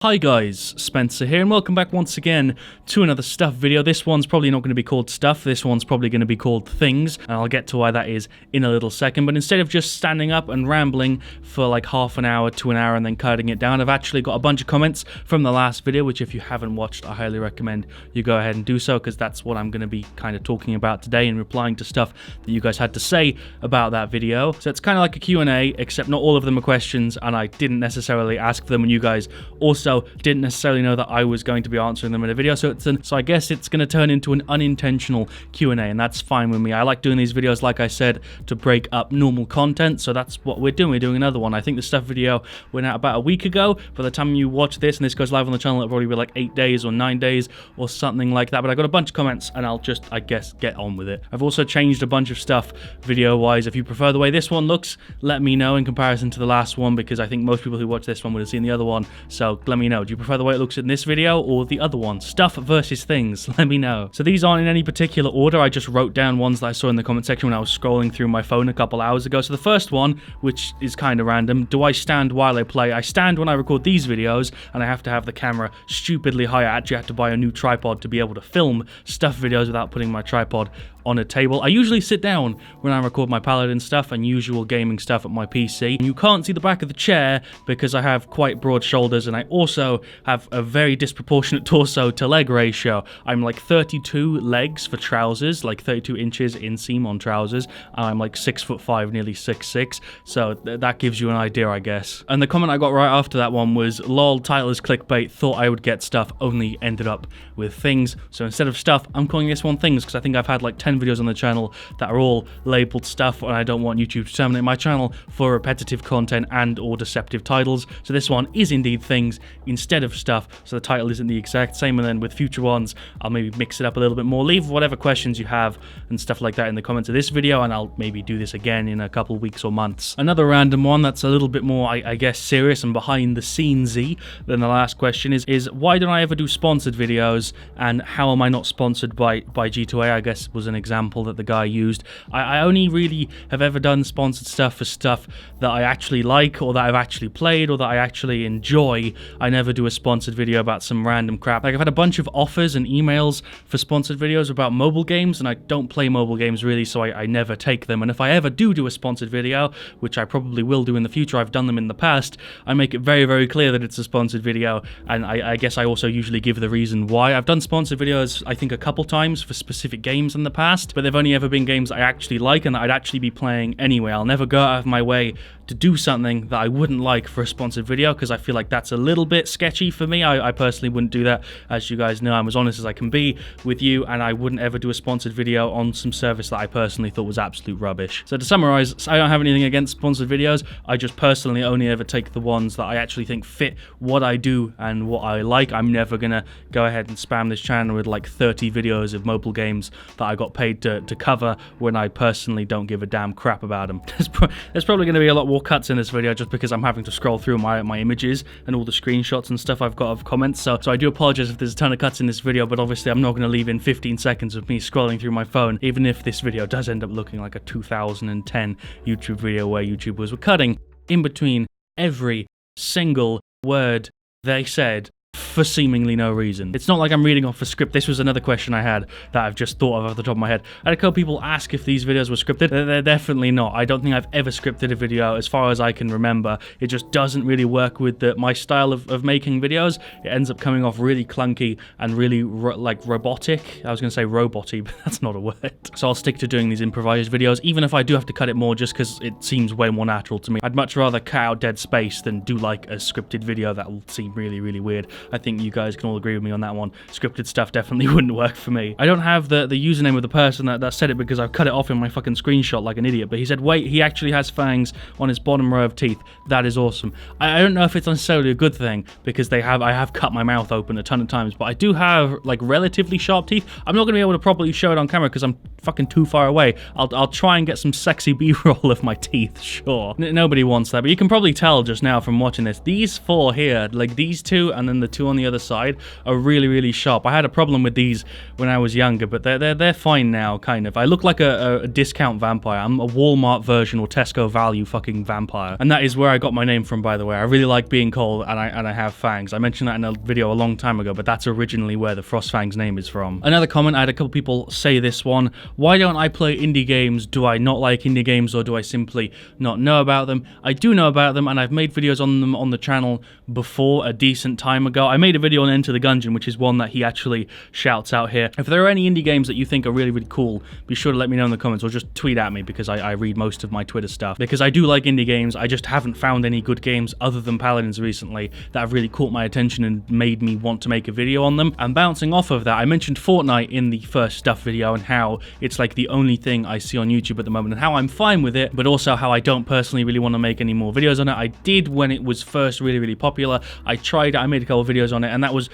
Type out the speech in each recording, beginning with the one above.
Hi guys, Spencer here, and welcome back once again to another stuff video. This one's probably not going to be called stuff, this one's probably going to be called things, and I'll get to why that is in a little second. But instead of just standing up and rambling for like half an hour to an hour and then cutting it down, I've actually got a bunch of comments from the last video, which if you haven't watched, I highly recommend you go ahead and do so, because that's what I'm going to be kind of talking about today and replying to stuff that you guys had to say about that video. So it's kind of like a Q&A, except not all of them are questions, and I didn't necessarily ask them, and you guys also didn't necessarily know that I was going to be answering them in a video, so I guess it's going to turn into an unintentional Q&A, and that's fine with me. I like doing these videos, like I said, to break up normal content, so that's what we're doing. We're doing another one. I think the stuff video went out about a week ago. By the time you watch this and this goes live on the channel, it'll probably be like 8 days or 9 days or something like that, but I got a bunch of comments and I'll just, I guess, get on with it. I've also changed a bunch of stuff video-wise. If you prefer the way this one looks, let me know in comparison to the last one, because I think most people who watch this one would have seen the other one, so let me know. Do you prefer the way it looks in this video or the other one? Stuff versus things, let me know. So these aren't in any particular order. I just wrote down ones that I saw in the comment section when I was scrolling through my phone a couple hours ago. So the first one, which is kind of random: do I stand while I play? I stand when I record these videos, and I have to have the camera stupidly high. I actually had to buy a new tripod to be able to film stuff videos without putting my tripod on a table. I usually sit down when I record my Paladin stuff and usual gaming stuff at my PC. You can't see the back of the chair because I have quite broad shoulders, and I also have a very disproportionate torso to leg ratio. I'm like 32 legs for trousers, like 32 inches inseam on trousers. I'm like 6'5", nearly 6'6", so that gives you an idea, I guess. And the comment I got right after that one was, lol, title is clickbait, thought I would get stuff, only ended up with things. So instead of stuff, I'm calling this one things, because I think I've had like 10 videos on the channel that are all labeled stuff, and I don't want YouTube to terminate my channel for repetitive content and or deceptive titles. So this one is indeed things instead of stuff, so the title isn't the exact same. And then with future ones, I'll maybe mix it up a little bit more. Leave whatever questions you have and stuff like that in the comments of this video, and I'll maybe do this again in a couple weeks or months. Another random one that's a little bit more, I guess, serious and behind the scenes-y than the last question is why don't I ever do sponsored videos, and how am I not sponsored by G2A, I guess was an example that the guy used. I only really have ever done sponsored stuff for stuff that I actually like, or that I've actually played, or that I actually enjoy. I never do a sponsored video about some random crap. Like, I've had a bunch of offers and emails for sponsored videos about mobile games, and I don't play mobile games really, so I never take them. And if I ever do a sponsored video, which I probably will do in the future, I've done them in the past, I make it very, very clear that it's a sponsored video, and I guess I also usually give the reason why. I've done sponsored videos, I think, a couple times for specific games in the past, but they've only ever been games I actually like and that I'd actually be playing anyway. I'll never go out of my way to do something that I wouldn't like for a sponsored video, because I feel like that's a little bit sketchy for me. I personally wouldn't do that. As you guys know, I'm as honest as I can be with you, and I wouldn't ever do a sponsored video on some service that I personally thought was absolute rubbish. So to summarize, I don't have anything against sponsored videos. I just personally only ever take the ones that I actually think fit what I do and what I like. I'm never gonna go ahead and spam this channel with like 30 videos of mobile games that I got paid to cover when I personally don't give a damn crap about them. There's probably going to be a lot more cuts in this video just because I'm having to scroll through my images and all the screenshots and stuff I've got of comments, so I do apologize if there's a ton of cuts in this video, but obviously I'm not going to leave in 15 seconds of me scrolling through my phone, even if this video does end up looking like a 2010 YouTube video where YouTubers were cutting in between every single word they said for seemingly no reason. It's not like I'm reading off a script. This was another question I had that I've just thought of off the top of my head. I had a couple people ask if these videos were scripted. They're definitely not. I don't think I've ever scripted a video as far as I can remember. It just doesn't really work with my style of making videos. It ends up coming off really clunky and really like robotic. I was going to say roboty, but that's not a word. So I'll stick to doing these improvised videos, even if I do have to cut it more just because it seems way more natural to me. I'd much rather cut out dead space than do like a scripted video that will seem really, really weird. I think you guys can all agree with me on that one. Scripted stuff definitely wouldn't work for me. I don't have the username of the person that said it because I've cut it off in my fucking screenshot like an idiot, but he said, wait, he actually has fangs on his bottom row of teeth. That is awesome. I don't know if it's necessarily a good thing, because I have cut my mouth open a ton of times, but I do have like relatively sharp teeth. I'm not going to be able to properly show it on camera because I'm fucking too far away. I'll try and get some sexy B-roll of my teeth, sure. Nobody wants that, but you can probably tell just now from watching this, these four here, like these two and then the two on the other side are really, really sharp. I had a problem with these when I was younger, but they're fine now, kind of. I look like a discount vampire. I'm a Walmart version or Tesco value fucking vampire. And that is where I got my name from, by the way. I really like being called, and I have fangs. I mentioned that in a video a long time ago, but that's originally where the FrostFangs name is from. Another comment, I had a couple people say this one: why don't I play indie games? Do I not like indie games, or do I simply not know about them? I do know about them, and I've made videos on them on the channel before a decent time ago. I made a video on Enter the Gungeon, which is one that he actually shouts out here. If there are any indie games that you think are really, really cool, be sure to let me know in the comments, or just tweet at me, because I read most of my Twitter stuff. Because I do like indie games, I just haven't found any good games other than Paladins recently that have really caught my attention and made me want to make a video on them. And bouncing off of that, I mentioned Fortnite in the first stuff video and how it's like the only thing I see on YouTube at the moment, and how I'm fine with it, but also how I don't personally really want to make any more videos on it. I did when it was first really, really popular. I tried it, I made a couple of videos on it, and that was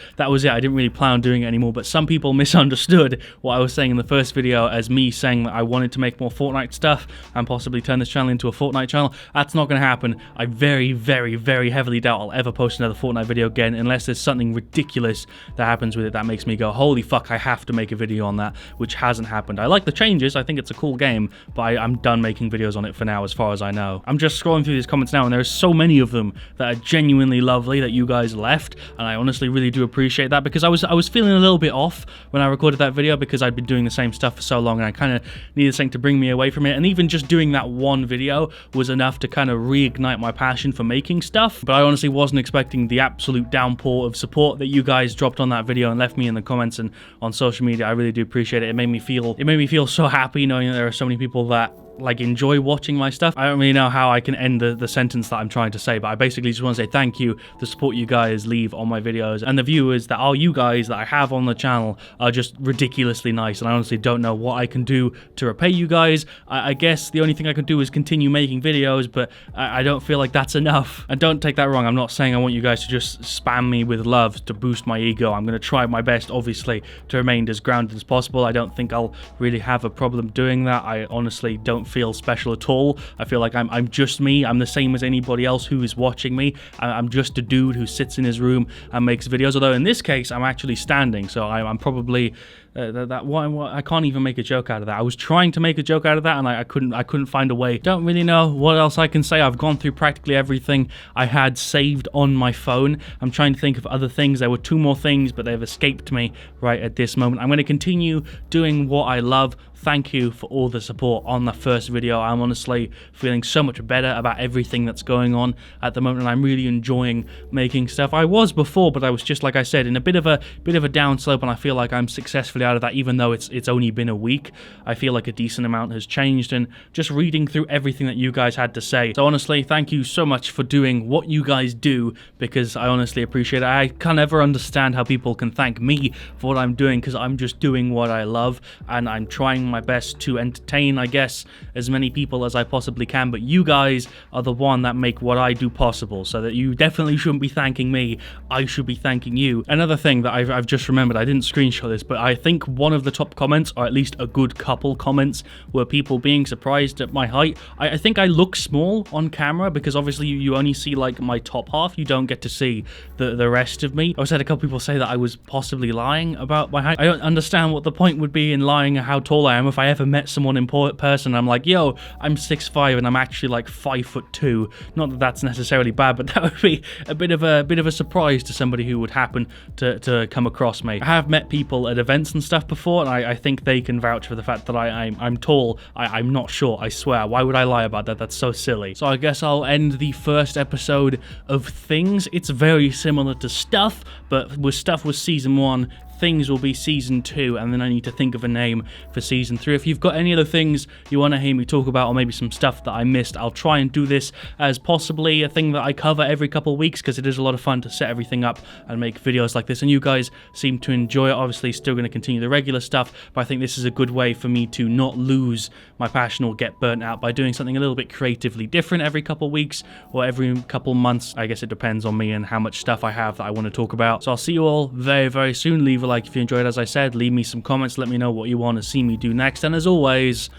it. I didn't really plan on doing it anymore, but some people misunderstood what I was saying in the first video as me saying that I wanted to make more Fortnite stuff and possibly turn this channel into a Fortnite channel. That's not going to happen. I very, very, very heavily doubt I'll ever post another Fortnite video again, unless there's something ridiculous that happens with it that makes me go, holy fuck, I have to make a video on that, which hasn't happened. I like the changes, I think it's a cool game, but I'm done making videos on it for now, as far as I know. I'm just scrolling through these comments now, and there's so many of them that are genuinely lovely that you guys left, and I honestly really do appreciate that, because I was feeling a little bit off when I recorded that video, because I'd been doing the same stuff for so long, and I kind of needed something to bring me away from it, and even just doing that one video was enough to kind of reignite my passion for making stuff. But I honestly wasn't expecting the absolute downpour of support that you guys dropped on that video and left me in the comments and on social media. I really do appreciate it. It made me feel so happy knowing that there are so many people that like enjoy watching my stuff. I don't really know how I can end the sentence that I'm trying to say, but I basically just want to say thank you. The support you guys leave on my videos and the viewers that are you guys that I have on the channel are just ridiculously nice, and I honestly don't know what I can do to repay you guys. I guess the only thing I can do is continue making videos, but I don't feel like that's enough. And don't take that wrong, I'm not saying I want you guys to just spam me with love to boost my ego. I'm going to try my best, obviously, to remain as grounded as possible. I don't think I'll really have a problem doing that. I honestly don't feel special at all. I feel like I'm just me. I'm the same as anybody else who is watching me. I'm just a dude who sits in his room and makes videos, although in this case I'm actually standing, so I'm probably I can't even make a joke out of that. I was trying to make a joke out of that, and I couldn't find a way. Don't really know what else I can say. I've gone through practically everything I had saved on my phone. I'm trying to think of other things. There were 2 more things, but they've escaped me right at this moment. I'm going to continue doing what I love. Thank you for all the support on the first video. I'm honestly feeling so much better about everything that's going on at the moment, and I'm really enjoying making stuff. I was before, but I was just, like I said, in a bit of a downslope, and I feel like I'm successfully out of that, even though it's only been a week. I feel like a decent amount has changed, and just reading through everything that you guys had to say. So honestly, thank you so much for doing what you guys do, because I honestly appreciate it. I can't ever understand how people can thank me for what I'm doing, because I'm just doing what I love, and I'm trying my best to entertain, I guess, as many people as I possibly can, but you guys are the one that make what I do possible, so that you definitely shouldn't be thanking me. I should be thanking you. Another thing that I've just remembered, I didn't screenshot this, but I think one of the top comments, or at least a good couple comments, were people being surprised at my height. I think I look small on camera, because obviously you only see like my top half. You don't get to see the rest of me. I also had a couple people say that I was possibly lying about my height. I don't understand what the point would be in lying how tall I am. If I ever met someone in person, I'm like, yo, I'm 6'5" and I'm actually like 5'2". Not that that's necessarily bad, but that would be a bit of a surprise to somebody who would happen to come across me. I have met people at events and stuff before, and I think they can vouch for the fact that I'm tall. I'm not short, I swear. Why would I lie about that? That's so silly. So I guess I'll end the first episode of Things. It's very similar to Stuff, but Stuff was season 1. Things will be season 2, and then I need to think of a name for season 3. If you've got any other things you want to hear me talk about, or maybe some stuff that I missed, I'll try and do this as possibly a thing that I cover every couple of weeks, because it is a lot of fun to set everything up and make videos like this, and you guys seem to enjoy it. Obviously, still going to continue the regular stuff, but I think this is a good way for me to not lose my passion or get burnt out by doing something a little bit creatively different every couple of weeks or every couple of months. I guess it depends on me and how much stuff I have that I want to talk about. So I'll see you all very, very soon. Leave a like if you enjoyed, as I said. Leave me some comments, let me know what you want to see me do next, and as always,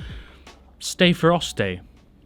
stay frosty.